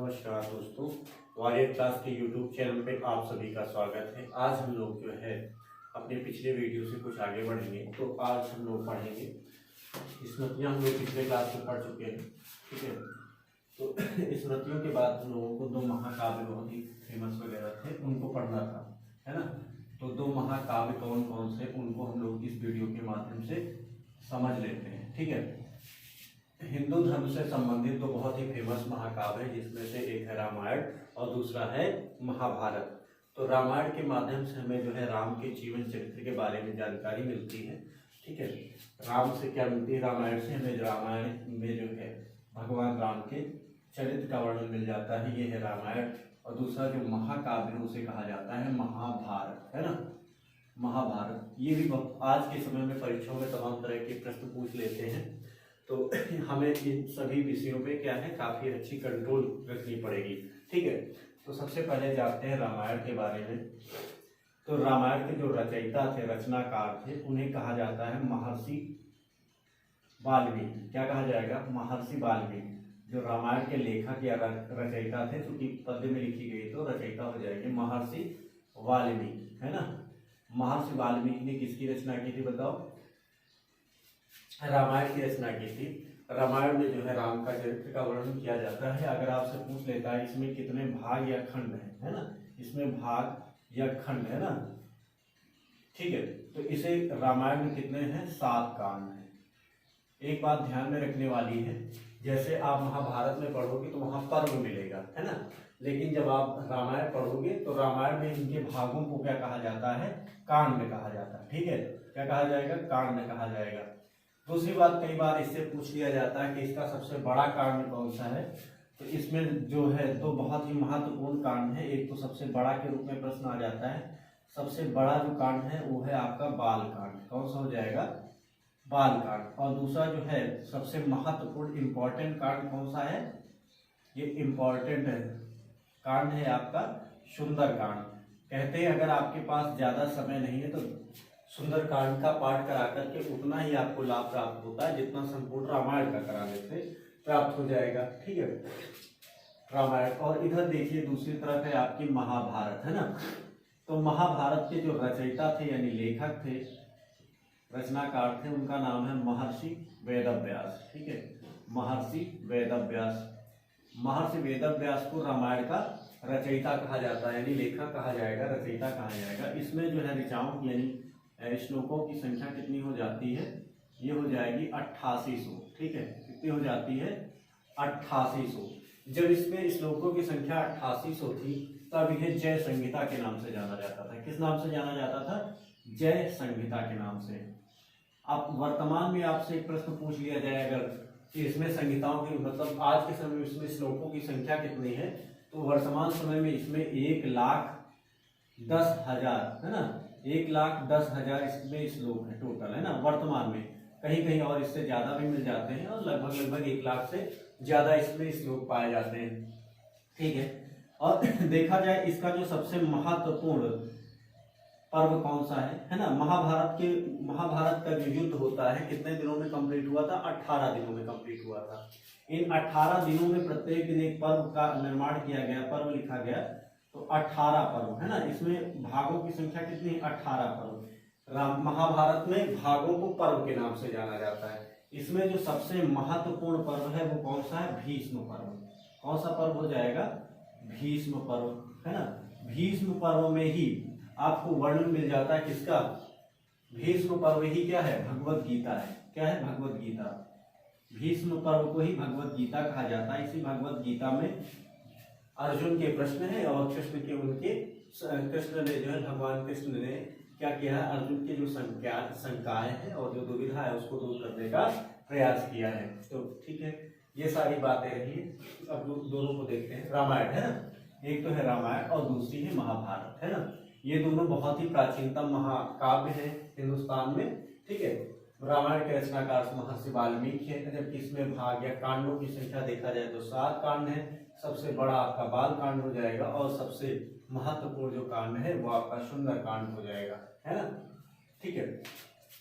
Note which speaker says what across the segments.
Speaker 1: नमस्कार दोस्तों, warrior class के यूट्यूब चैनल पे आप सभी का स्वागत है। आज हम लोग जो है अपने पिछले वीडियो से कुछ आगे बढ़ेंगे। तो आज हम लोग पढ़ेंगे स्मृतियाँ। हम लोग पिछले क्लास में पढ़ चुके हैं, ठीक है। तो स्मृतियों के बाद हम लोगों को दो महाकाव्य बहुत ही फेमस वगैरह थे, उनको पढ़ना था, है ना। तो दो महाकाव्य कौन कौन से, उनको हम लोग इस वीडियो के माध्यम से समझ लेते हैं, ठीक है। हिंदू धर्म से संबंधित दो बहुत ही फेमस महाकाव्य है, जिसमें से एक है रामायण और दूसरा है महाभारत। तो रामायण के माध्यम से हमें जो है राम के जीवन चरित्र के बारे में जानकारी मिलती है, ठीक है। राम से क्या मिलती है? रामायण से हमें रामायण में जो है भगवान राम के चरित्र का वर्णन मिल जाता है, ये है रामायण। और दूसरा जो महाकाव्य है उसे कहा जाता है महाभारत, है ना। महाभारत ये भी आज के समय में परीक्षाओं में तमाम तरह के प्रश्न पूछ लेते हैं, तो हमें इन सभी विषयों पे क्या है काफी अच्छी कंट्रोल रखनी पड़ेगी, ठीक है। तो सबसे पहले जानते हैं रामायण के बारे में। तो रामायण के जो रचयिता थे, रचनाकार थे, उन्हें कहा जाता है महर्षि वाल्मीकि। क्या कहा जाएगा? महर्षि वाल्मीकि। जो रामायण के लेखक या रचयिता थे, चूंकि पद्य में लिखी गई तो रचयिता हो जाएगी महर्षि वाल्मीकि, है ना। महर्षि वाल्मीकि ने किसकी रचना की थी बताओ? रामायण की रचना की थी। रामायण में जो है राम का चरित्र का वर्णन किया जाता है। अगर आपसे पूछ लेता है इसमें कितने भाग या खंड है ना, इसमें भाग या खंड है ना, ठीक है। तो इसे रामायण में कितने हैं? 7 कांड हैं। एक बात ध्यान में रखने वाली है, जैसे आप महाभारत में पढ़ोगे तो वहां पर्व मिलेगा, है ना। लेकिन जब आप रामायण पढ़ोगे तो रामायण में इनके भागों को क्या कहा जाता है? कांड में कहा जाता है, ठीक है। क्या कहा जाएगा? कांड में कहा जाएगा। दूसरी बात, कई बार इससे पूछ लिया जाता है कि इसका सबसे बड़ा कांड कौन सा है। तो इसमें जो है दो बहुत ही महत्वपूर्ण कांड है। एक तो सबसे बड़ा के रूप में प्रश्न आ जाता है, सबसे बड़ा जो कांड है वो है आपका बाल कांड। कौन सा हो जाएगा? बाल कांड। और दूसरा जो है सबसे महत्वपूर्ण इंपॉर्टेंट कांड कौन सा है? ये इंपॉर्टेंट है कांड है आपका सुंदर कांड। कहते हैं अगर आपके पास ज्यादा समय नहीं है तो सुंदर कांड का पाठ करा करके उतना ही आपको लाभ प्राप्त होता है जितना संपूर्ण रामायण का कराने से प्राप्त हो जाएगा, ठीक है। रामायण। और इधर देखिए दूसरी तरफ है आपकी महाभारत, है ना। तो महाभारत के जो रचयिता थे यानी लेखक थे, रचनाकार थे, उनका नाम है महर्षि वेदव्यास, ठीक है। महर्षि वेदव्यास। महर्षि वेदव्यास को रामायण का रचयिता कहा जाता है, यानी लेखक कहा जाएगा, रचयिता कहा जाएगा। इसमें जो है ऋचाओं यानी श्लोकों की संख्या कितनी हो जाती है? ये हो जाएगी 8800, ठीक है। कितनी हो जाती है? 8800। जब इसमें श्लोकों की संख्या 8800 थी तब यह जय संहिता के नाम से जाना जाता था। किस नाम से जाना जाता था? जय संहिता के नाम से। अब वर्तमान में आपसे एक प्रश्न पूछ लिया जाए अगर कि इसमें संहिताओं की मतलब आज के समय में इसमें श्लोकों की संख्या कितनी है, तो वर्तमान समय में इसमें 1,10,000 है ना, 1,10,000 इसमें श्लोक है टोटल, है ना वर्तमान में। कहीं कहीं और इससे ज्यादा भी मिल जाते हैं और लगभग 1 लाख से ज्यादा इसमें श्लोक पाए जाते हैं, ठीक है। और देखा जाए इसका जो सबसे महत्वपूर्ण पर्व कौन सा है ना। महाभारत का जो युद्ध होता है कितने दिनों में कंप्लीट हुआ था? 18 दिनों में कंप्लीट हुआ था। इन 18 दिनों में प्रत्येक दिन एक पर्व का निर्माण किया गया, पर्व लिखा गया, तो 18 पर्व, है ना। इसमें भागों की संख्या कितनी? 18 पर्व। महाभारत में भागों को पर्व के नाम से जाना जाता है। इसमें जो सबसे महत्वपूर्ण पर्व है वो कौन सा है? भीष्म पर्व। कौन सा पर्व हो जाएगा? भीष्म पर्व, है ना। भीष्म पर्व में ही आपको वर्णन मिल जाता है किसका? भीष्म पर्व ही क्या है? भगवत गीता है। क्या है? भगवत गीता। भीष्म पर्व को ही भगवत गीता कहा जाता है। इसी भगवत गीता में अर्जुन के प्रश्न है और कृष्ण ने जो है भगवान कृष्ण ने क्या किया है? अर्जुन की जो शंकाएं हैं और जो दुविधा है उसको दूर करने का प्रयास किया है। तो ठीक है, ये सारी बातें रही। अब दोनों को देखते हैं। रामायण है ना, एक तो है रामायण और दूसरी है महाभारत, है ना। ये दोनों बहुत ही प्राचीनतम महाकाव्य है हिंदुस्तान में, ठीक है। रामायण के रचनाकार महर्षि वाल्मीकि है, जबकि इसमें भाग या कांडों की संख्या देखा जाए तो 7 कांड है। सबसे बड़ा आपका बाल कांड हो जाएगा और सबसे महत्वपूर्ण जो कांड है वो आपका सुंदर कांड हो जाएगा, है ना, ठीक है।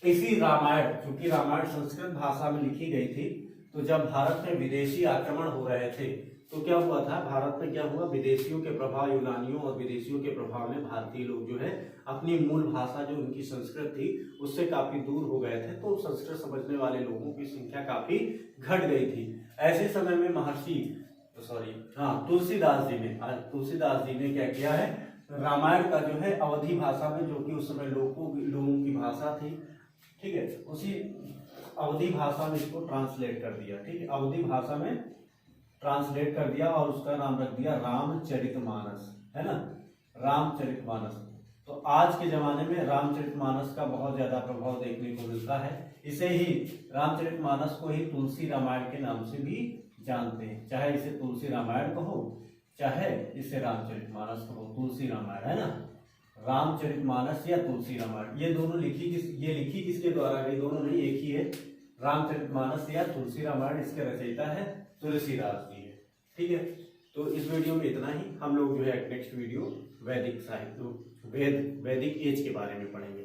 Speaker 1: इसी रामायण, चूंकि रामायण संस्कृत भाषा में लिखी गई थी तो जब भारत में विदेशी आक्रमण हो रहे थे तो क्या हुआ था, भारत में क्या हुआ, विदेशियों के प्रभाव, यूनानियों और विदेशियों के प्रभाव में भारतीय लोग जो है अपनी मूल भाषा जो उनकी संस्कृत थी उससे काफी दूर हो गए थे, तो संस्कृत समझने वाले लोगों की संख्या काफी घट गई थी। ऐसे समय में तुलसीदास जी ने क्या किया है, रामायण का जो है अवधी भाषा में, जो कि उस समय लोगों की भाषा थी, ठीक है, उसी अवधी भाषा में इसको ट्रांसलेट कर दिया, ठीक है, अवधी भाषा में ट्रांसलेट कर दिया और उसका नाम रख दिया रामचरितमानस, है ना, रामचरितमानस। तो आज के जमाने में रामचरितमानस का बहुत ज्यादा प्रभाव देखने को मिलता है। इसे ही रामचरितमानस को ही तुलसी रामायण के नाम से भी जानते हैं, चाहे इसे तुलसी रामायण कहो चाहे इसे रामचरितमानस कहो, तुलसी रामायण है ना, रामचरितमानस या तुलसी रामायण, ये दोनों लिखी किसके द्वारा गई, दोनों नहीं एक ही है, रामचरितमानस या तुलसी रामायण, इसके रचयिता है तुलसीदास जी है, ठीक है। तो इस वीडियो में इतना ही, हम लोग जो है नेक्स्ट वीडियो वैदिक साहित्य, वैदिक एज के बारे में पढ़ेंगे।